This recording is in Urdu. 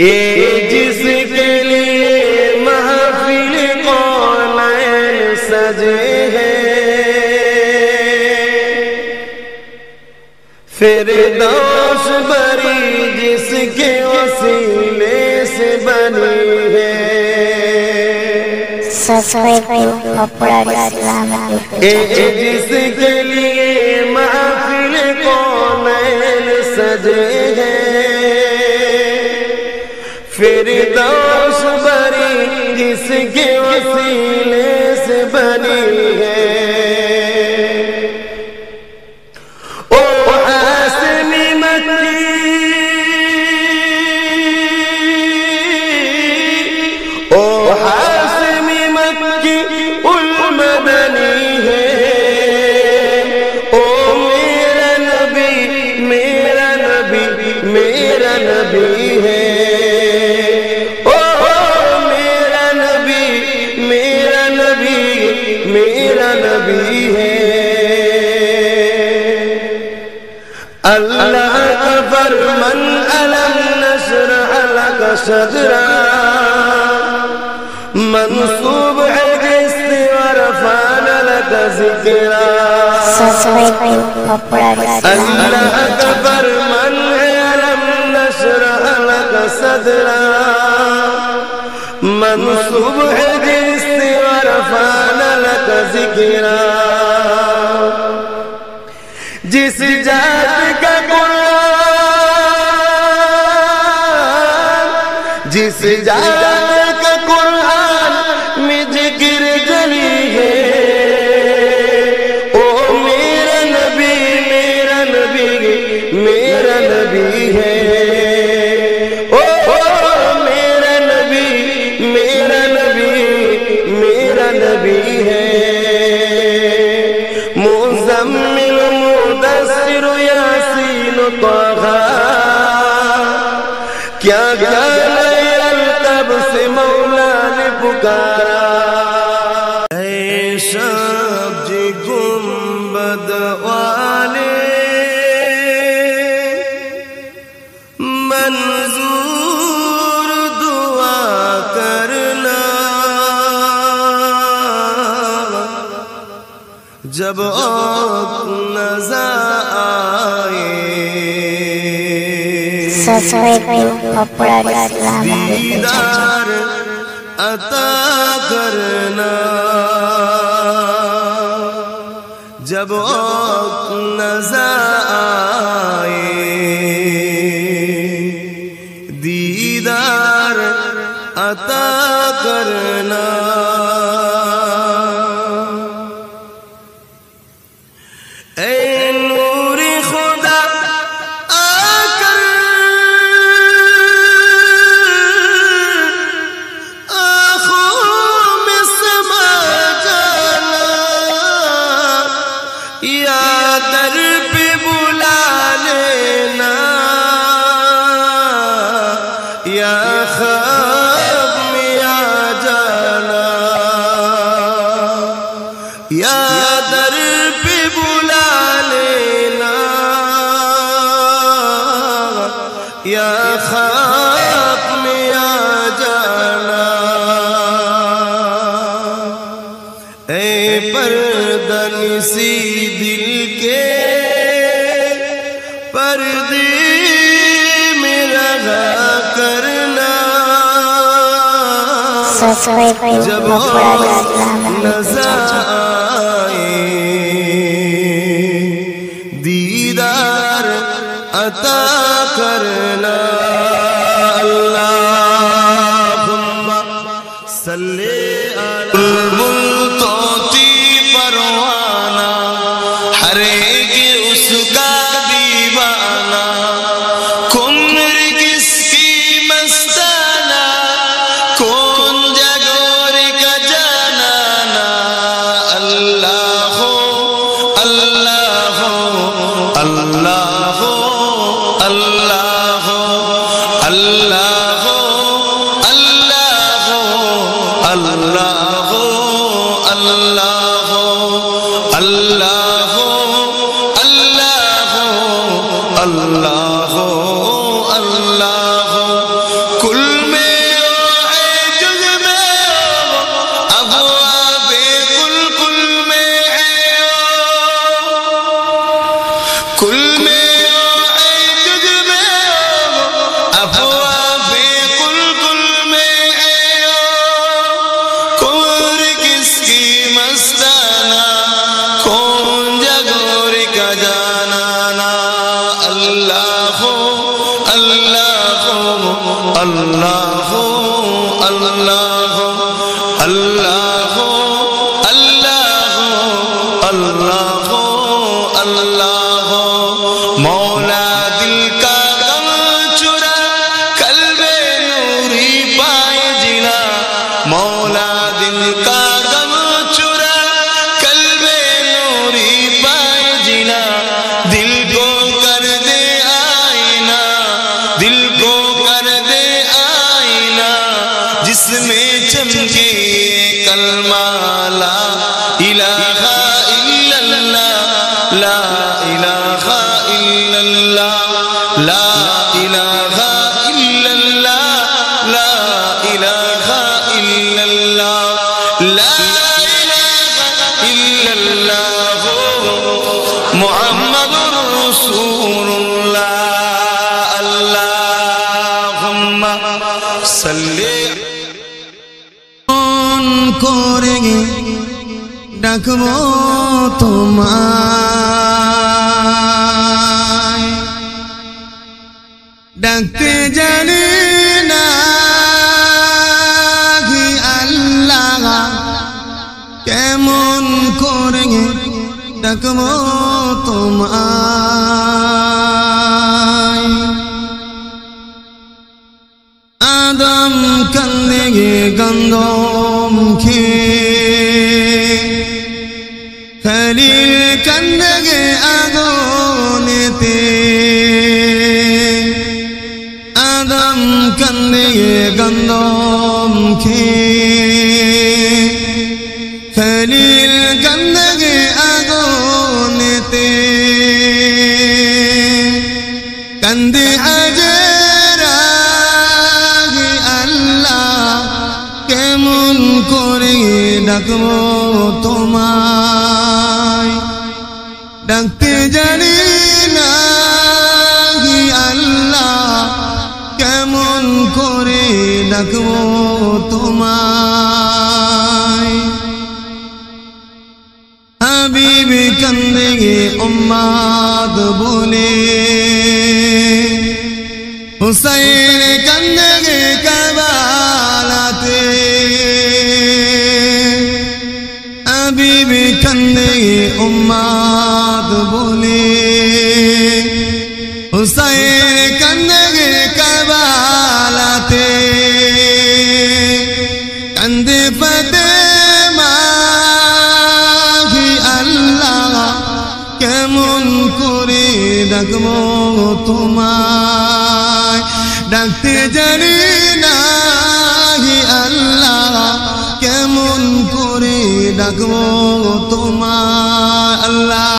جس کے لیے محفل کونین سجے ہیں، فردوس بری جس کے وسیلے سے بنی ہے، جس کے لیے محفل کونین سجے ہیں، فردوس بری جس کے وسیلے سے بنی ہے، او حسنی مکی او حسنی مکی المدنی ہے، او میرا نبی میرا نبی میرا نبی ہے، میرا نبی ہے، اللہ اکبر من علم نشرح لك صدرا، منصوب ہے جس ورفعنا لك ذکرا، اللہ اکبر من علم نشرح لك صدرا، منصوب ہے جس ورفعنا لك ذکرا، جس ذات کا قرآن جس ذات کا قرآن میں ذکر جلی ہے، او میرا نبی میرا نبی میرا نبی ہے، او میرا نبی میرا نبی میرا نبی ہے، مزمل مدثر یاسین طه، کیا گانا الطب سے مولا نے پکارا، اے سبز گنبد والے منظور دعا کرنا، جب آنکھ نظر آئے دیدار عطا کرنا، جب آنکھ نظر آئے دیدار عطا کرنا، اے نور خدا آ کر آنکھوں میں سما جانا، یا در پہ بلا لینا، یا خواب میں آ جانا، یا در پہ بلا لینا، یا خواب میں آ جانا، اے پردنسی دل کے پردے میں رہا کرنا، جب نظر آئے دیدار عطا کرنا، اللہم صلی علی بلبل طوطی پروانہ، ہر ایک اس کا دیوانہ، کن نرگس کی مستانہ، کون جگور کا جانانا، اللہ ہو اللہ ہو اللہ ہو اللہ ہو اللہ ہو اللہ ہو اللہ ہو اللہ ہو اللہ ہو اللہ ہو اللہ ہو اللہ ہو کل اللہ اللہ اللہ اللہ مولا دل کا غم چرا قلب نوری پائے جلا مولا دل کا غم چرا قلب نوری پائے جلا دل کو کر دے آئینہ دل کو کر دے آئینہ جس میں چمکے کلمہ لا الہ الا اللہ لا الہ الا اللہ لا الہ الا اللہ لا الہ الا اللہ لا الہ الا اللہ محمد رسول اللہ اللہم صلی کریں گے ڈاکبو تمہارے ڈاکتے جانے نا کہ اللہ کیمون کریں گے ڈاکبو تمہارے آدم کندیں گے گندم خلیل کندگے آدونتے آدم کندگے گندم خلیل کندگے آدونتے کندے اجرا اللہ কেমন করে ডাকবো তোমায় ডাকতে জানি না কি আল্লাহ কেমন করে ডাকবো তোমায় হাবিব কান্দে গে উম্মত বলে হুসাইন কান্দে গে কারবালাতে হাবিব কান্দে গে উম্মত বলে হুসাইন কান্দে গে কারবালাতে কান্দে ফাতেমা কি আল্লাহ কেমন করে ডাকবো তোমায় ডাকতে জানি না হি আল্লাহ কেমন করে ডাকবো তোমায় আল্লাহ